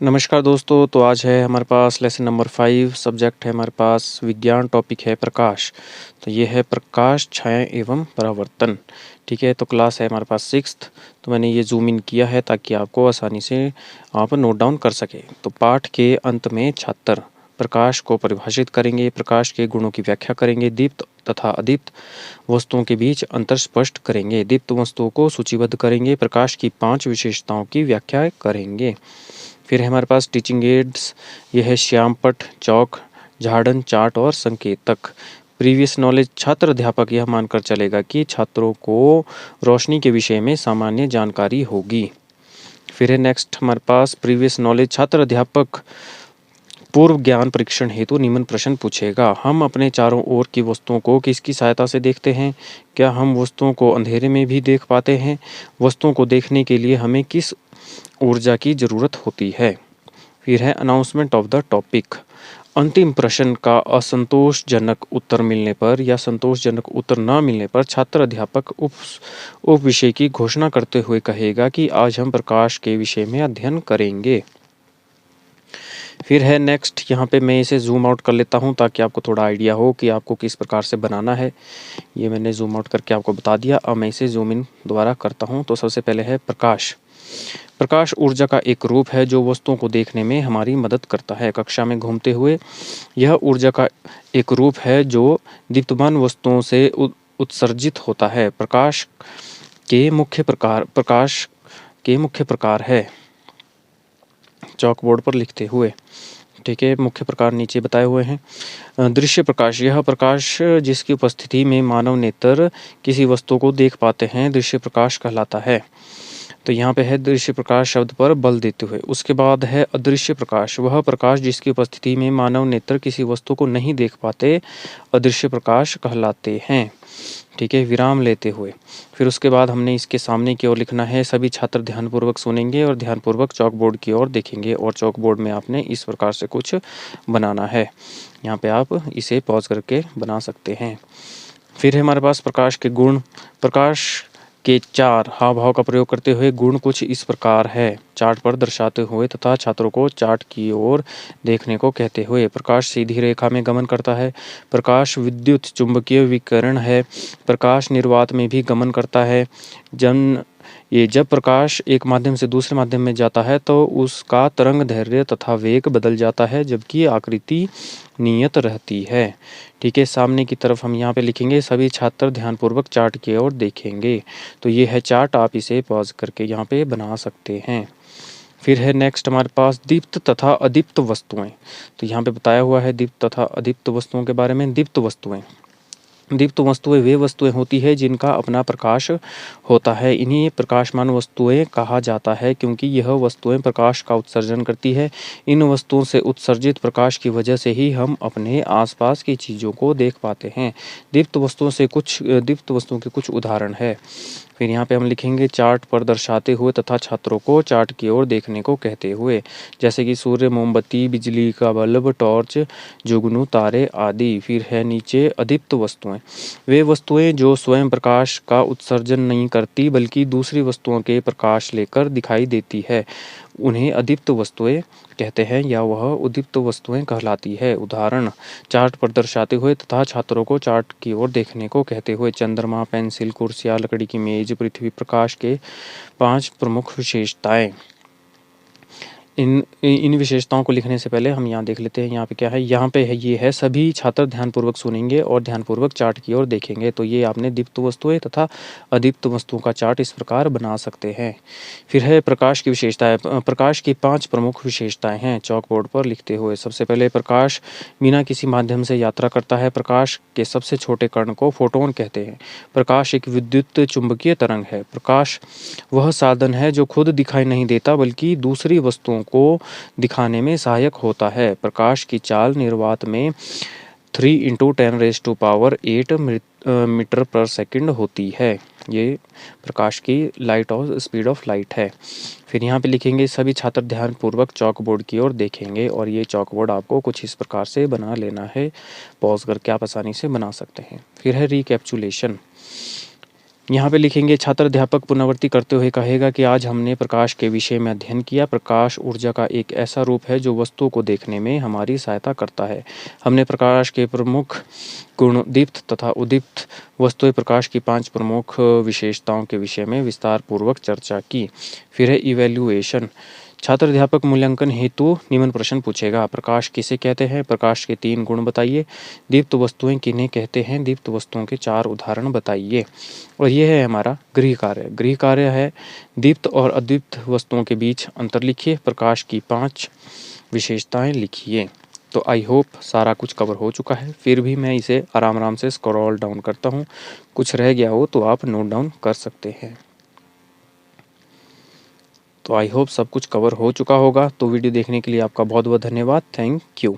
नमस्कार दोस्तों, तो आज है हमारे पास लेसन नंबर 5 सब्जेक्ट है हमारे पास विज्ञान टॉपिक है प्रकाश। तो ये है प्रकाश, छाया एवं परावर्तन। ठीक है, तो क्लास है हमारे पास 6th। तो मैंने ये जूम इन किया है ताकि आपको आसानी से आप नोट डाउन कर सकें। तो पाठ के अंत में छात्र प्रकाश को परिभाषित करेंगे, प्रकाश के गुणों की व्याख्या करेंगे, दीप्त तथा अदीप्त वस्तुओं के बीच अंतर स्पष्ट करेंगे, दीप्त वस्तुओं को सूचीबद्ध करेंगे, प्रकाश की 5 विशेषताओं की व्याख्या करेंगे। फिर है हमारे पास टीचिंग एड्स, यह है श्यामपट्ट, चौक, झाड़न, चार्ट और संकेतक। प्रीवियस नॉलेज, छात्र अध्यापक यह मानकर चलेगा कि छात्रों को रोशनी के विषय में सामान्य जानकारी होगी। फिर है नेक्स्ट हमारे पास प्रीवियस नॉलेज, छात्र अध्यापक पूर्व ज्ञान परीक्षण हेतु निम्न प्रश्न पूछेगा। हम अपने चारों ओर की वस्तुओं को किसकी सहायता से देखते हैं? क्या हम वस्तुओं को अंधेरे में भी देख पाते हैं? वस्तुओं को देखने के लिए हमें किस ऊर्जा की जरूरत होती है? फिर है अनाउंसमेंट ऑफ द टॉपिक। अंतिम प्रश्न का असंतोषजनक उत्तर मिलने पर या संतोषजनक उत्तर न मिलने पर छात्र अध्यापक उप विषय की घोषणा करते हुए कहेगा कि आज हम प्रकाश के विषय में अध्ययन करेंगे। फिर है नेक्स्ट, यहाँ पे मैं इसे जूम आउट कर लेता हूँ ताकि आपको थोड़ा आइडिया हो कि आपको किस प्रकार से बनाना है। ये मैंने जूम आउट करके आपको बता दिया। अब मैं इसे जूम इन दोबारा करता हूँ। तो सबसे पहले है प्रकाश। प्रकाश ऊर्जा का एक रूप है जो वस्तुओं को देखने में हमारी मदद करता है। कक्षा में घूमते हुए यह ऊर्जा का एक रूप है जो दीप्तमान वस्तुओं से उत्सर्जित होता है। प्रकाश के मुख्य प्रकार है, चॉक बोर्ड पर लिखते हुए। ठीक है, मुख्य प्रकार नीचे बताए हुए हैं। दृश्य प्रकाश, यह प्रकाश जिसकी उपस्थिति में मानव नेत्र किसी वस्तु को देख पाते हैं दृश्य प्रकाश कहलाता है। तो यहाँ पे है दृश्य प्रकाश शब्द पर बल देते हुए। उसके बाद है अदृश्य प्रकाश, वह प्रकाश जिसकी उपस्थिति में मानव नेत्र किसी वस्तु को नहीं देख पाते अदृश्य प्रकाश कहलाते हैं। ठीक है, विराम लेते हुए। फिर उसके बाद हमने इसके सामने की ओर लिखना है। सभी छात्र ध्यानपूर्वक सुनेंगे और ध्यानपूर्वक चॉक बोर्ड की ओर देखेंगे और चॉक बोर्ड में आपने इस प्रकार से कुछ बनाना है। यहाँ पे आप इसे पॉज करके बना सकते हैं। फिर है हमारे पास प्रकाश के गुण। प्रकाश के 4 हाव भाव का प्रयोग करते हुए गुण कुछ इस प्रकार है, चार्ट पर दर्शाते हुए तथा छात्रों को चार्ट की ओर देखने को कहते हुए। प्रकाश सीधी रेखा में गमन करता है। प्रकाश विद्युत चुंबकीय विकिरण है। प्रकाश निर्वात में भी गमन करता है। जब प्रकाश एक माध्यम से दूसरे माध्यम में जाता है तो उसका तरंग दैर्ध्य तथा वेग बदल जाता है जबकि आकृति नियत रहती है। ठीक है, सामने की तरफ हम यहाँ पे लिखेंगे। सभी छात्र ध्यानपूर्वक चार्ट की ओर देखेंगे। तो ये है चार्ट, आप इसे पॉज करके यहाँ पे बना सकते हैं। फिर है नेक्स्ट हमारे पास दीप्त तथा अदीप्त वस्तुएं। तो यहाँ पे बताया हुआ है दीप्त तथा अदीप्त वस्तुओं के बारे में। दीप्त वस्तुएं वे वस्तुएं होती है जिनका अपना प्रकाश होता है। इन्हीं प्रकाशमान वस्तुएं कहा जाता है क्योंकि यह वस्तुएं प्रकाश का उत्सर्जन करती है। इन वस्तुओं से उत्सर्जित प्रकाश की वजह से ही हम अपने आसपास की चीज़ों को देख पाते हैं। दीप्त वस्तुओं के कुछ उदाहरण है। फिर यहाँ पे हम लिखेंगे चार्ट पर दर्शाते हुए तथा छात्रों को चार्ट की ओर देखने को कहते हुए, जैसे कि सूर्य, मोमबत्ती, बिजली का बल्ब, टॉर्च, जुगनू, तारे आदि। फिर है नीचे अदीप्त वस्तुएं, वे वस्तुएं जो स्वयं प्रकाश का उत्सर्जन नहीं करती बल्कि दूसरी वस्तुओं के प्रकाश लेकर दिखाई देती है, उन्हें अदीप्त वस्तुएं कहते हैं या वह उदीप्त वस्तुएं कहलाती है। उदाहरण, चार्ट पर दर्शाते हुए तथा छात्रों को चार्ट की ओर देखने को कहते हुए। चंद्रमा, पेंसिल, कुर्सियाँ, लकड़ी की मेज, पृथ्वी, प्रकाश के 5 प्रमुख विशेषताएं। इन विशेषताओं को लिखने से पहले हम यहाँ देख लेते हैं। यहाँ पे क्या है, यहाँ पे है ये है सभी छात्र ध्यानपूर्वक सुनेंगे और ध्यानपूर्वक चार्ट की ओर देखेंगे। तो ये आपने दीप्त वस्तुएं तथा अदीप्त वस्तुओं का चार्ट इस प्रकार बना सकते हैं। फिर है प्रकाश की विशेषताएं। प्रकाश की 5 प्रमुख विशेषताएं हैं, चॉक बोर्ड पर लिखते हुए। सबसे पहले, प्रकाश बिना किसी माध्यम से यात्रा करता है। प्रकाश के सबसे छोटे कण को फोटोन कहते हैं। प्रकाश एक विद्युत चुंबकीय तरंग है। प्रकाश वह साधन है जो खुद दिखाई नहीं देता बल्कि दूसरी वस्तुओं को दिखाने में सहायक होता है। प्रकाश की चाल निर्वात में 3 × 10⁸ मीटर पर सेकंड होती है। ये प्रकाश की स्पीड ऑफ लाइट है। फिर यहाँ पे लिखेंगे सभी छात्र ध्यानपूर्वक चॉक बोर्ड की ओर देखेंगे और ये चॉक बोर्ड आपको कुछ इस प्रकार से बना लेना है। पॉज करके आप आसानी से बना सकते हैं। फिर है रिकैप्चुलेशन। यहाँ पे लिखेंगे छात्र अध्यापक पुनरावृत्ति करते हुए कहेगा कि आज हमने प्रकाश के विषय में अध्ययन किया। प्रकाश ऊर्जा का एक ऐसा रूप है जो वस्तुओं को देखने में हमारी सहायता करता है। हमने प्रकाश के प्रमुख गुण दीप्त तथा उद्दीप्त वस्तुएं प्रकाश की 5 प्रमुख विशेषताओं के विषय में विस्तार पूर्वक चर्चा की। फिर है इवैल्यूएशन। छात्र अध्यापक मूल्यांकन हेतु निम्न प्रश्न पूछेगा। प्रकाश किसे कहते हैं? प्रकाश के 3 गुण बताइए। दीप्त वस्तुएं किन्हें कहते हैं? दीप्त वस्तुओं के 4 उदाहरण बताइए। और यह है हमारा गृह कार्य। गृह कार्य है दीप्त और अदीप्त वस्तुओं के बीच अंतर लिखिए। प्रकाश की 5 विशेषताएं लिखिए। तो आई होप सारा कुछ कवर हो चुका है। फिर भी मैं इसे आराम आराम से स्क्रॉल डाउन करता हूँ। कुछ रह गया हो तो आप नोट डाउन कर सकते हैं। तो आई होप सब कुछ कवर हो चुका होगा। तो वीडियो देखने के लिए आपका बहुत बहुत धन्यवाद। Thank you.